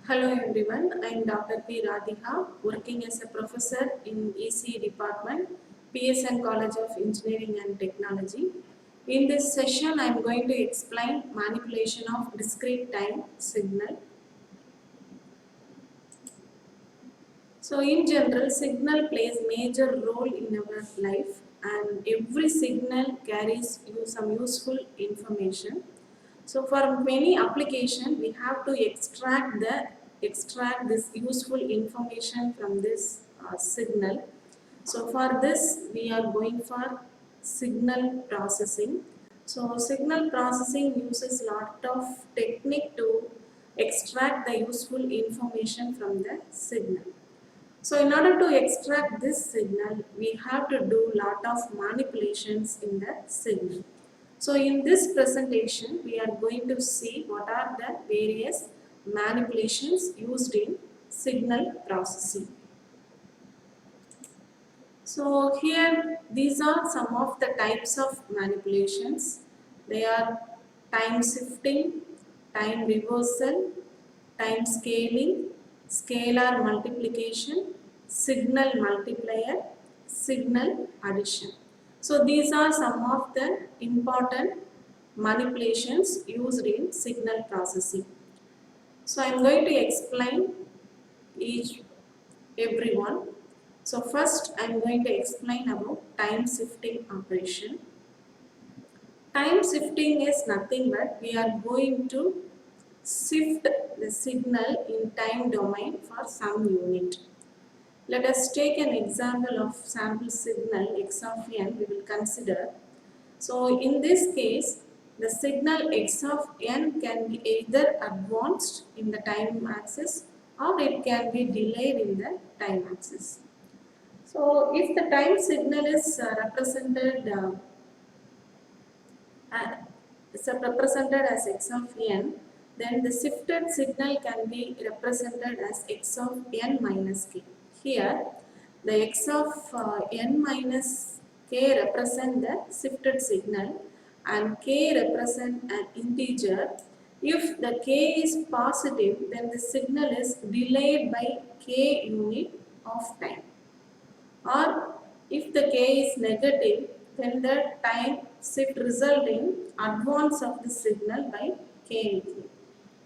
Hello everyone, I am Dr. P. Radhika, working as a professor in ECE department, PSN College of Engineering and Technology. In this session, I am going to explain manipulation of discrete time signal. So in general, signal plays major role in our life and every signal carries you some useful information. So for many application, we have to extract this useful information from this signal. So for this, we are going for signal processing. So signal processing uses lot of technique to extract the useful information from the signal. So in order to extract this signal, we have to do lot of manipulations in the signal. So in this presentation, we are going to see what are the various manipulations used in signal processing. So here, these are some of the types of manipulations. They are time shifting, time reversal, time scaling, scalar multiplication, signal multiplier, signal addition. So these are some of the important manipulations used in signal processing. So I am going to explain each every one. So first I am going to explain about time shifting operation. Time shifting is nothing but we are going to shift the signal in time domain for some unit. Let us take an example of sample signal x of n we will consider. So in this case, the signal x of n can be either advanced in the time axis or it can be delayed in the time axis. So if the time signal is uh, represented as x of n, then the shifted signal can be represented as x of n minus k. Here, the x of n minus k represent the shifted signal and k represent an integer. If the k is positive, then the signal is delayed by k unit of time. Or if the k is negative, then the time shift result in advance of the signal by k.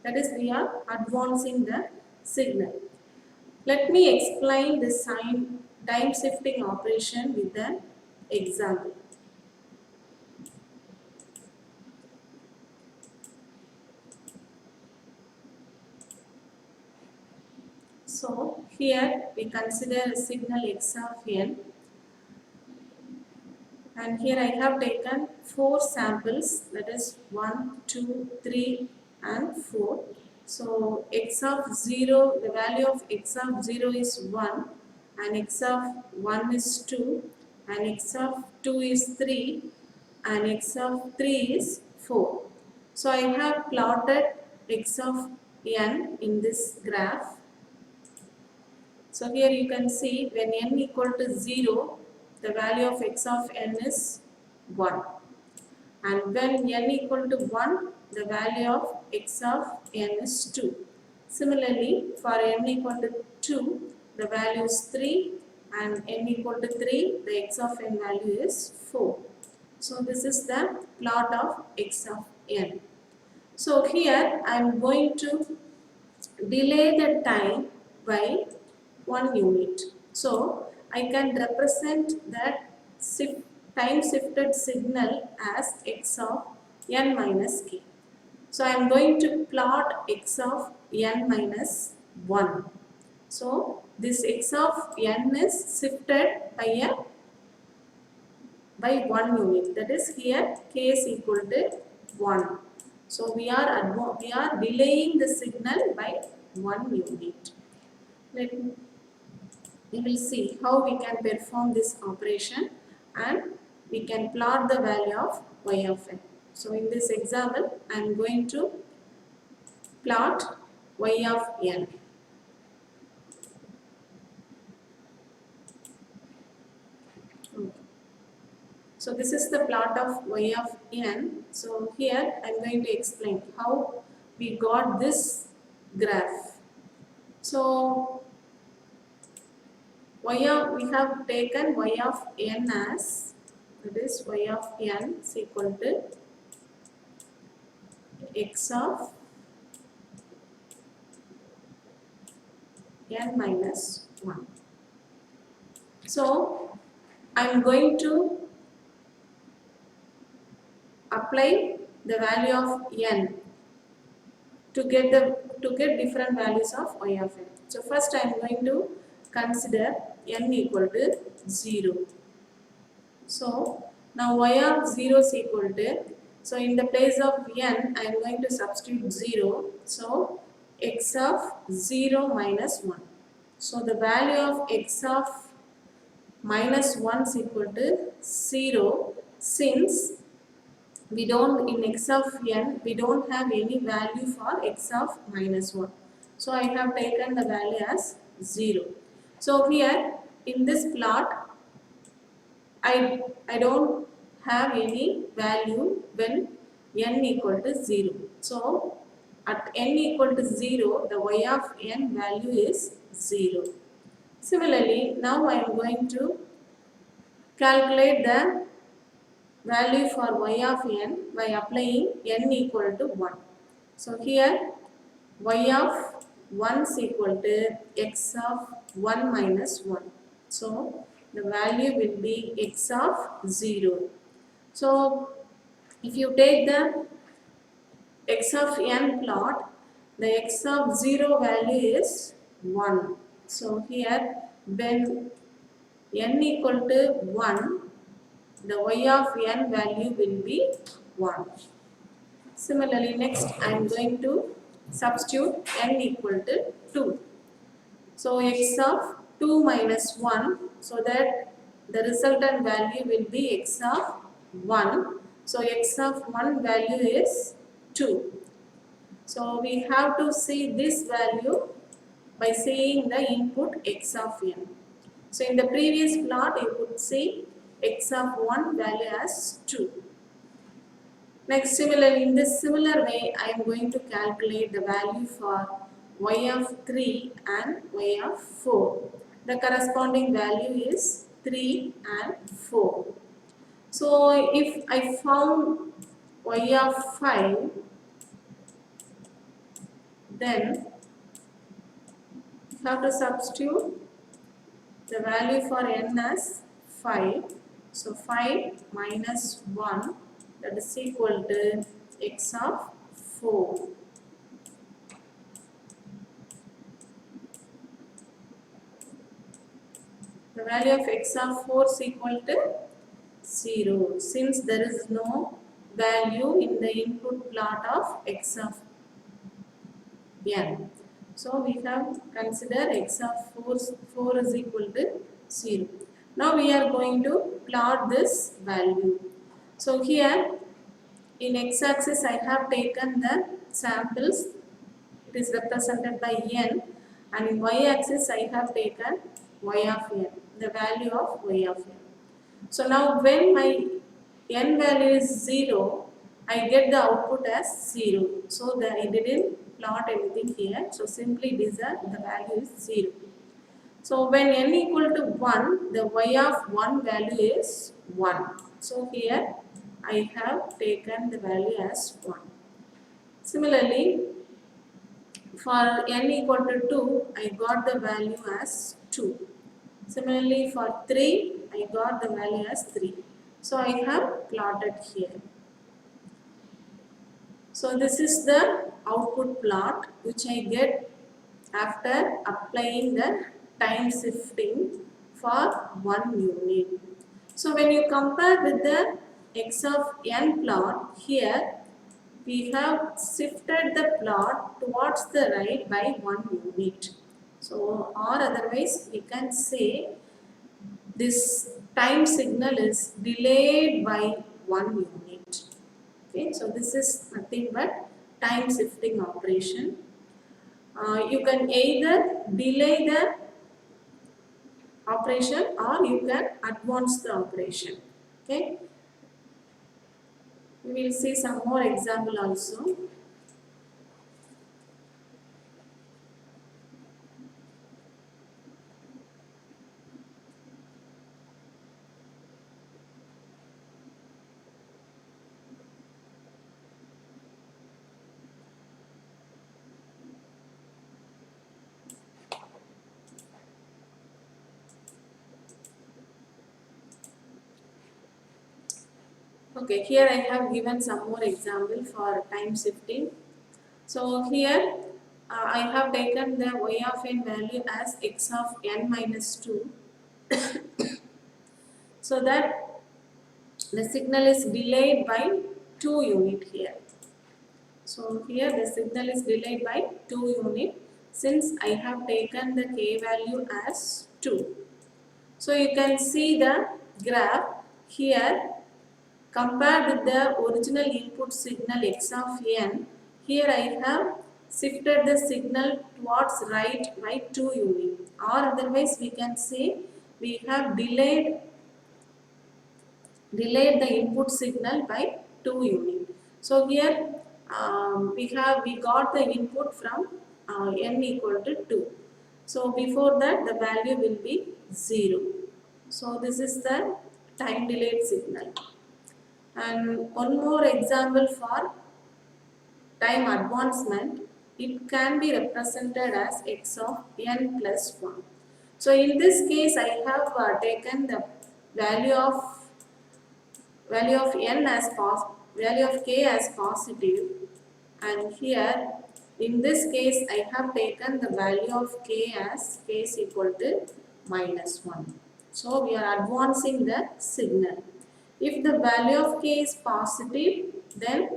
That is, we are advancing the signal. Let me explain the time shifting operation with an example. So here we consider a signal x of n, and here I have taken 4 samples, that is 1, 2, 3 and 4. So x of 0, the value of x of 0 is 1 and x of 1 is 2 and x of 2 is 3 and x of 3 is 4. So I have plotted x of n in this graph. So here you can see when n equal to 0, the value of x of n is 1. And when n equal to 1, the value of x of n is 2. Similarly, for n equal to 2, the value is 3 and n equal to 3, the x of n value is 4. So this is the plot of x of n. So here I am going to delay the time by 1 unit. So I can represent that time shifted signal as x of n minus k. So I am going to plot x of n minus 1. So this x of n is shifted by 1 unit. That is, here k is equal to 1. So we are delaying the signal by 1 unit. We will see how we can perform this operation and we can plot the value of y of n. So in this example, I am going to plot y of n. So this is the plot of y of n. So here I am going to explain how we got this graph. So we have taken y of n as, that is y of n is equal to x of n minus 1. So I am going to apply the value of n to get different values of y of n. So first I am going to consider n equal to 0. So now y of 0 is equal to, so in the place of n I am going to substitute 0. So x of 0 minus 1. So the value of x of minus 1 is equal to 0, since we don't, in x of n we don't have any value for x of minus 1. So I have taken the value as 0. So here in this plot I don't have any value when n equal to 0. So at n equal to 0 the y of n value is 0. Similarly, now I am going to calculate the value for y of n by applying n equal to 1. So here y of 1 is equal to x of 1 minus 1. So the value will be x of 0. So if you take the x of n plot, the x of 0 value is 1. So here when n equal to 1, the y of n value will be 1. Similarly, next I am going to substitute n equal to 2. So x of 2 minus 1, so that the resultant value will be x of 1. So x of 1 value is 2. So we have to see this value by seeing the input x of n. So in the previous plot you could see x of 1 value as 2. Next, similarly, in this similar way I am going to calculate the value for y of 3 and y of 4. The corresponding value is 3 and 4. So if I found y of 5, then you have to substitute the value for n as 5. So 5 minus 1, that is equal to x of 4. The value of x of 4 is equal to 0, since there is no value in the input plot of x of n. So we have consider x of 4 is equal to 0. Now we are going to plot this value. So here in x-axis I have taken the samples, it is represented by n, and in y-axis I have taken y of n, the value of y of n. So now when my n value is 0, I get the output as 0. So I didn't plot anything here. So simply the value is 0. So when n equal to 1, the y of 1 value is 1. So here I have taken the value as 1. Similarly, for n equal to 2, I got the value as 2. Similarly, for 3, I got the value as 3. So I have plotted here. So this is the output plot which I get after applying the time shifting for 1 unit. So when you compare with the x of n plot, here we have shifted the plot towards the right by 1 unit. So or otherwise we can say this time signal is delayed by 1 unit. Okay, so this is nothing but time shifting operation. You can either delay the operation or you can advance the operation. Okay, we will see some more example also. Okay, here I have given some more example for time shifting. So here I have taken the y of n value as x of n minus 2, so that the signal is delayed by 2 unit here. So here the signal is delayed by 2 unit since I have taken the k value as 2. So you can see the graph here compared with the original input signal x of n. Here I have shifted the signal towards right by 2 unit, or otherwise we can say we have delayed the input signal by 2 unit. So here we got the input from n equal to 2. So before that the value will be 0. So this is the time delayed signal. And one more example for time advancement, it can be represented as x of n plus 1. So in this case I have taken the value of n as value of k as positive, and here in this case I have taken the value of k as k is equal to minus 1. So we are advancing the signal. If the value of k is positive, then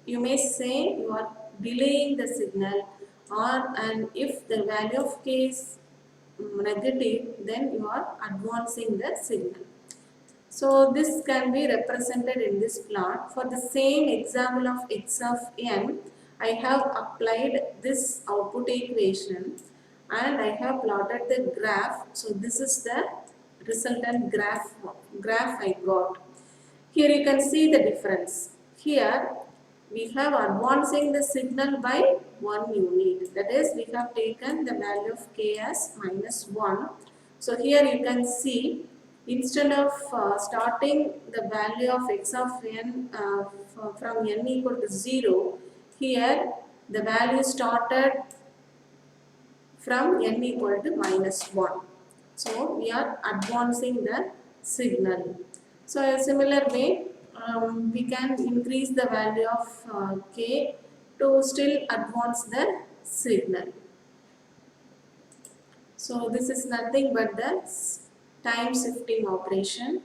you may say you are delaying the signal, or and if the value of k is negative, then you are advancing the signal. So this can be represented in this plot. For the same example of x of n, I have applied this output equation and I have plotted the graph. So this is the resultant graph I got. Here you can see the difference. Here we have advancing the signal by 1 unit. That is, we have taken the value of k as minus 1. So here you can see, instead of starting the value of x of n from n equal to 0, here the value started from n equal to minus 1. So we are advancing the signal. So a similar way, we can increase the value of k to still advance the signal. So this is nothing but the time shifting operation.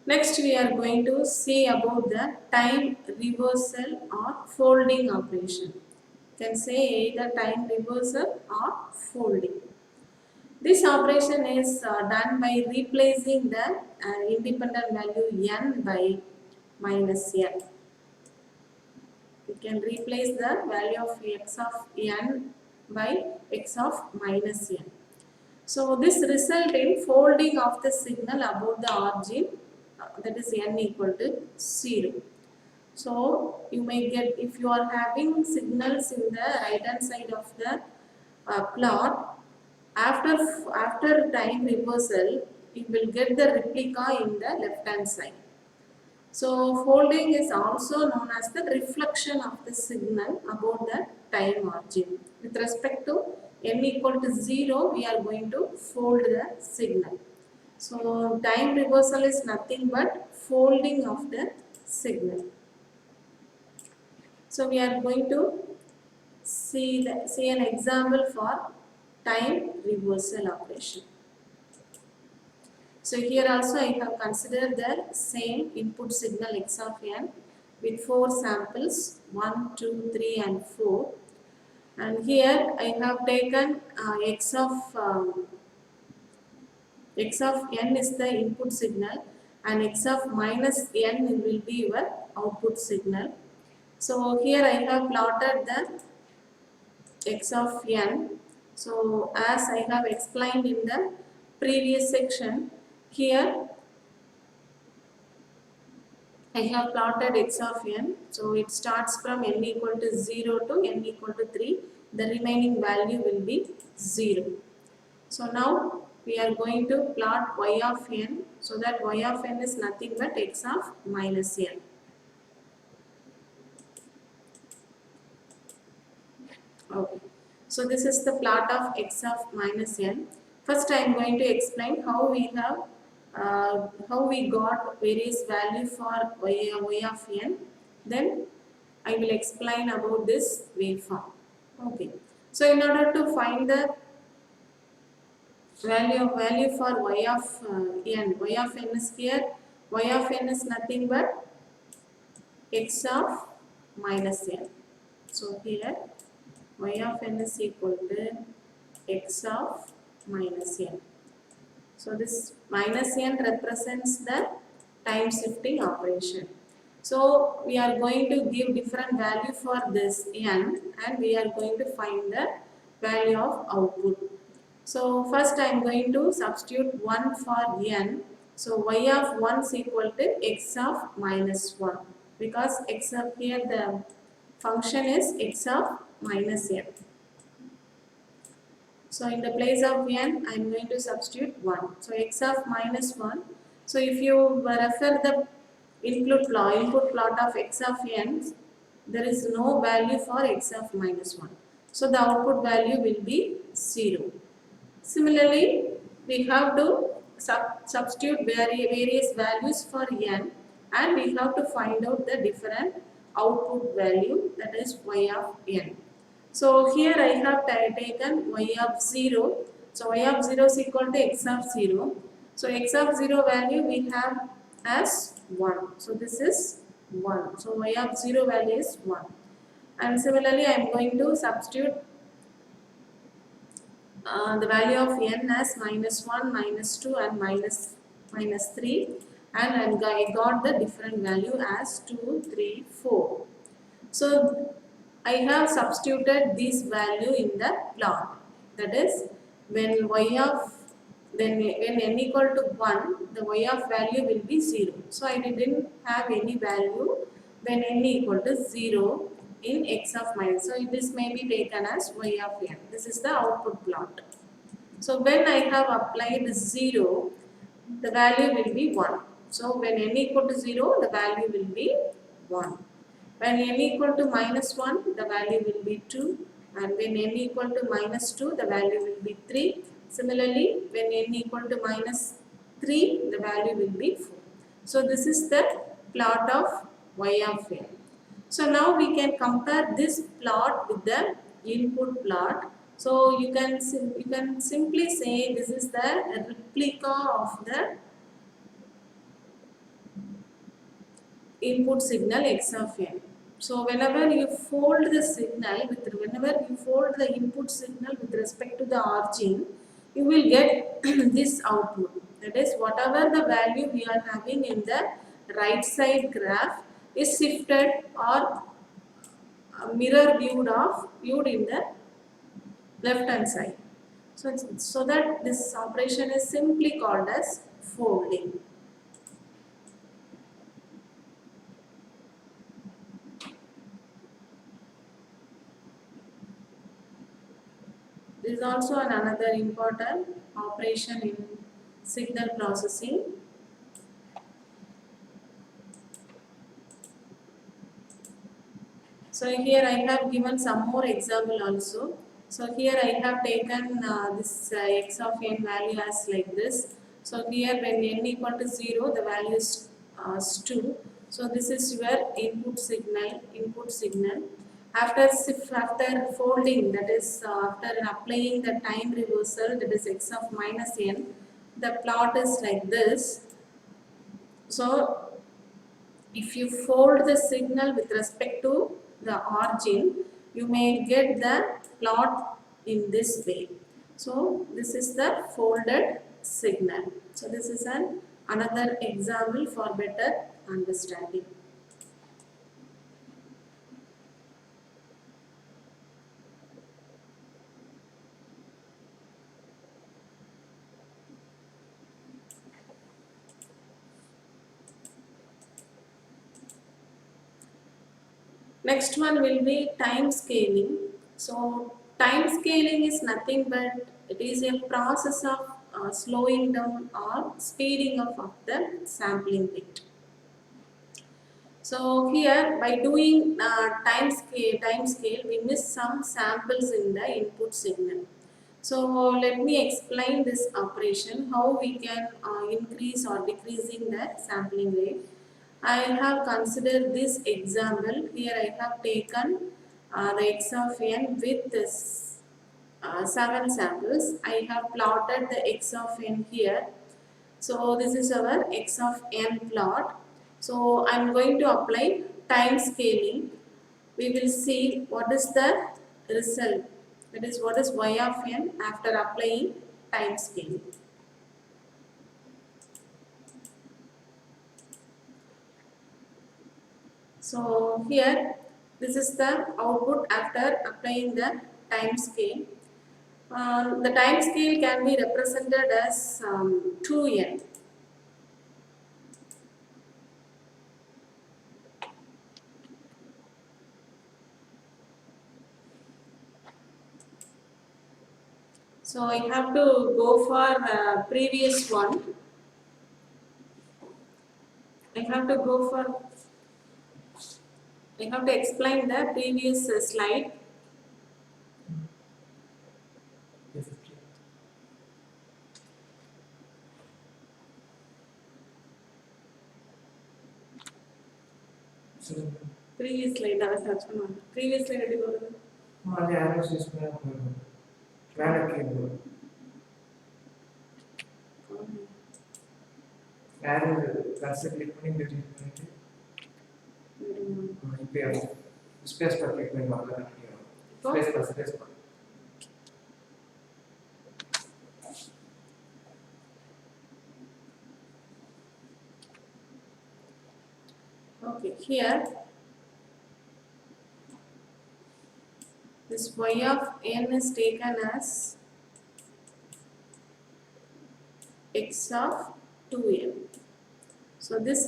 Next we are going to see about the time reversal or folding operation. You can say either time reversal or folding. This operation is done by replacing the independent value n by minus n. We can replace the value of x of n by x of minus n. So this result in folding of the signal about the origin, that is n equal to 0. So you may get, if you are having signals in the right hand side of the plot, after time reversal, you will get the replica in the left hand side. So folding is also known as the reflection of the signal about the time origin. With respect to n equal to 0, we are going to fold the signal. So time reversal is nothing but folding of the signal. So we are going to see an example for time reversal operation. So here also I have considered the same input signal x of n with 4 samples, 1, 2, 3 and 4. And here I have taken x of n is the input signal and x of minus n will be your output signal. So here I have plotted the x of n. So as I have explained in the previous section, here I have plotted x of n. So it starts from n equal to 0 to n equal to 3. The remaining value will be 0. So now we are going to plot y of n, so that y of n is nothing but x of minus n. Okay, so this is the plot of x of minus n. First I am going to explain how we got various value for y of n. Then I will explain about this waveform. Okay, so in order to find the value for y of n, y of n is here. Y of n is nothing but x of minus n. So here y of n is equal to x of minus n. So this minus n represents the time shifting operation. So we are going to give different value for this n, and we are going to find the value of output. So first I am going to substitute 1 for n. So y of 1 is equal to x of minus 1, because x of here the function is x of minus n. So in the place of n, I am going to substitute 1. So x of minus 1. So if you refer the input plot of x of n, there is no value for x of minus 1. So the output value will be 0. Similarly, we have to substitute various values for n, and we have to find out the different output value, that is y of n. So here I have taken y of 0. So y of 0 is equal to x of 0. So x of 0 value we have as 1. So this is 1. So y of 0 value is 1. And similarly I am going to substitute the value of n as minus 1, minus 2 and minus 3, and I got the different value as 2, 3, 4. So I have substituted this value in the plot, that is when when n equal to 1, the y of value will be 0. So I didn't have any value when n equal to 0 in x of minus. So this may be taken as y of n. This is the output plot. So when I have applied 0, the value will be 1. So when n equal to 0, the value will be 1. When n equal to minus 1, the value will be 2. And when n equal to minus 2, the value will be 3. Similarly, when n equal to minus 3, the value will be 4. So this is the plot of y of n. So now we can compare this plot with the input plot. So you can simply say this is the replica of the input signal x of n. So whenever you fold the input signal with respect to the origin, you will get this output. That is, whatever the value we are having in the right side graph is shifted or mirror viewed in the left hand side. So that this operation is simply called as folding. This is also another important operation in signal processing. So here I have given some more example also. So here I have taken this x of n value as like this. So here when n equal to 0, the value is 2. So this is your input signal. After folding, that is after applying the time reversal, that is x of minus n, the plot is like this. So if you fold the signal with respect to the origin, you may get the plot in this way. So this is the folded signal. So this is another example for better understanding. Next one will be time scaling. So time scaling is nothing but it is a process of slowing down or speeding up of the sampling rate. So here by doing time scale, we miss some samples in the input signal. So let me explain this operation, how we can increase or decreasing the sampling rate. I have considered this example. Here I have taken the x of n with this 7 samples. I have plotted the x of n here. So this is our x of n plot. So I am going to apply time scaling. We will see what is the result. That is what is y of n after applying time scaling. So here this is the output after applying the time scale. The time scale can be represented as 2n. So I have to go for previous one. I have to explain the previous slide. Previous slide I was touching on. Previous slide ready go. the arrows is arrow cursor click பண்ணி இந்த read பண்ணிட்டு இப்போ space bar click பண்ணி வாங்க space bar Okay, here this y of n is taken as x of 2n. So this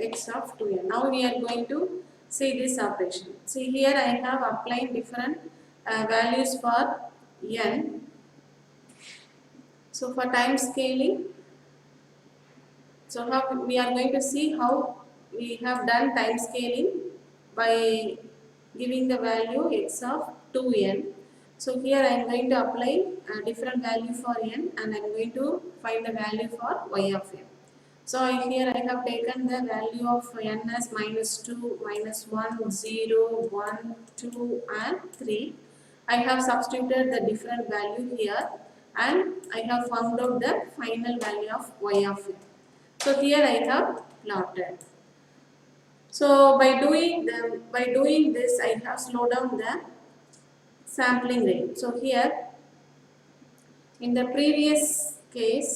x of 2n. Now we are going to see this operation. See here I have applied different values for n. So for time scaling, so how we are going to see how we have done time scaling by giving the value x of 2n. So here I am going to apply a different value for n and I am going to find the value for y of n. So here I have taken the value of n as -2, -1, 0, 1, 2 and 3. I have substituted the different value here and I have found out the final value of y of n. So here I have plotted. So by doing this I have slowed down the sampling rate. So here in the previous case,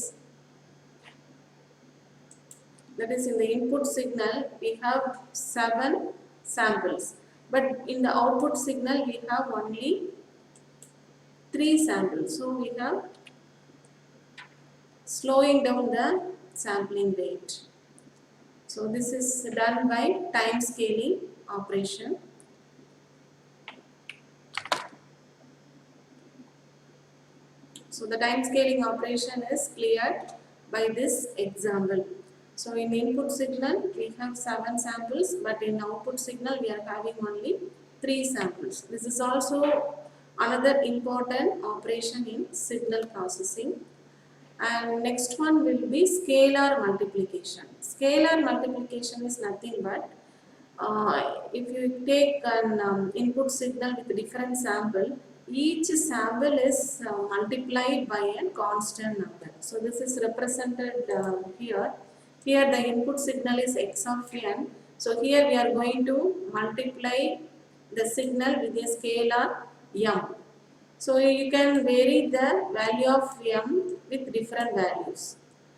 that is in the input signal we have 7 samples, but in the output signal we have only 3 samples. So we have slowing down the sampling rate. So this is done by time scaling operation. So the time scaling operation is cleared by this example. So in input signal we have 7 samples, but in output signal we are having only 3 samples. This is also another important operation in signal processing. And next one will be scalar multiplication. Scalar multiplication is nothing but if you take an input signal with different sample, each sample is multiplied by a constant number. So this is represented here. Here the input signal is x of n. So here we are going to multiply the signal with a scalar m. So you can vary the value of m with different values.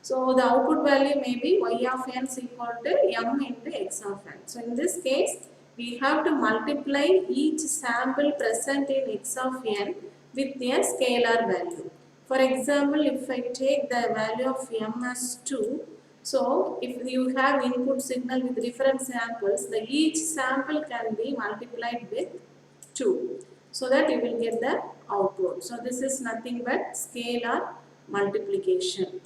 So the output value may be y of n is equal to m into x of n. So in this case we have to multiply each sample present in x of n with a scalar value. For example, if I take the value of m as 2, So if you have input signal with different samples, the each sample can be multiplied with 2, so that you will get the output. So this is nothing but scalar multiplication.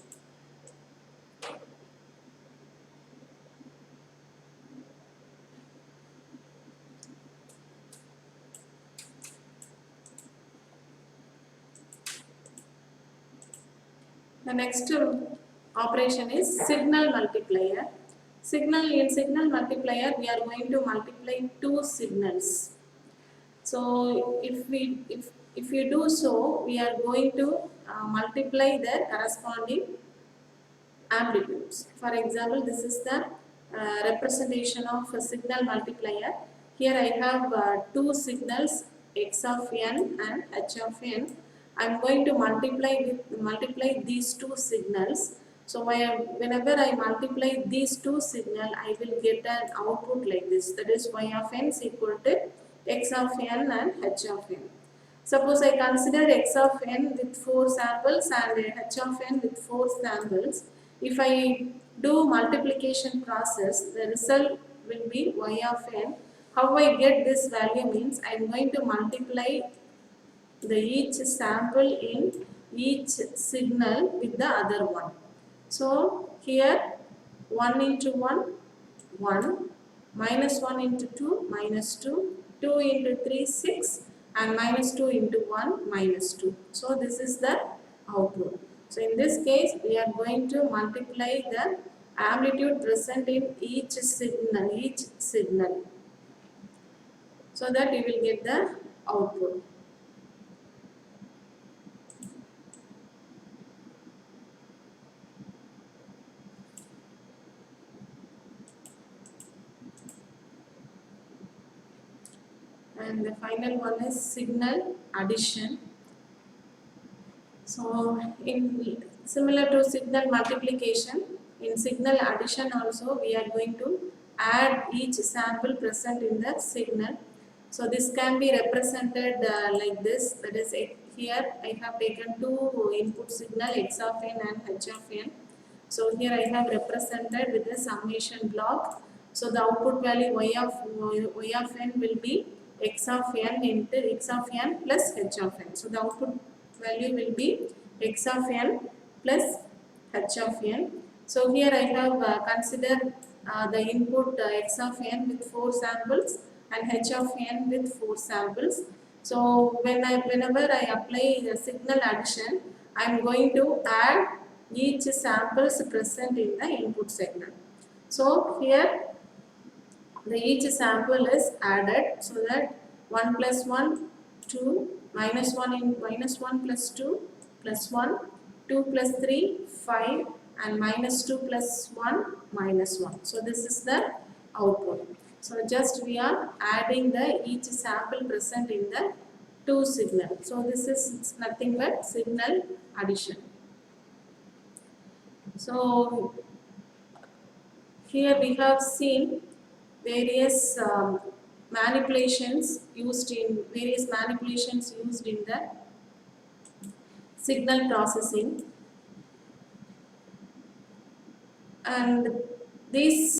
The next operation is signal multiplier. In signal multiplier, we are going to multiply two signals. So if you do so, we are going to multiply their corresponding amplitudes. For example, this is the representation of a signal multiplier. Here I have two signals, x of n and h of n. I am going to multiply these two signals. So whenever I multiply these two signals, I will get an output like this. That is, y of n is equal to x of n and h of n. Suppose I consider x of n with 4 samples and h of n with 4 samples. If I do multiplication process, the result will be y of n. How I get this value means I am going to multiply the each sample in each signal with the other one. So here 1 into 1, 1, minus 1 into 2, minus 2, 2 into 3, 6, and minus 2 into 1, minus 2. So this is the output. So in this case, we are going to multiply the amplitude present in each signal, so that you will get the output. And the final one is signal addition. So in similar to signal multiplication, in signal addition also we are going to add each sample present in the signal. So this can be represented like this. That is, here I have taken two input signal, x of n and h of n. So here I have represented with the summation block. So the output value y of n will be x of n into x of n plus h of n. So the output value will be x of n plus h of n. So here I have considered the input x of n with 4 samples and h of n with 4 samples. So whenever I apply the signal addition, I am going to add each samples present in the input signal. So here each sample is added, so that 1 plus 1, 2, minus 1 in minus 1 plus 2 plus 1, 2 plus 3, 5, and minus 2 plus 1, minus 1. So this is the output. So just we are adding the each sample present in the two signal. So this is nothing but signal addition. So here we have seen various manipulations used in the signal processing, and these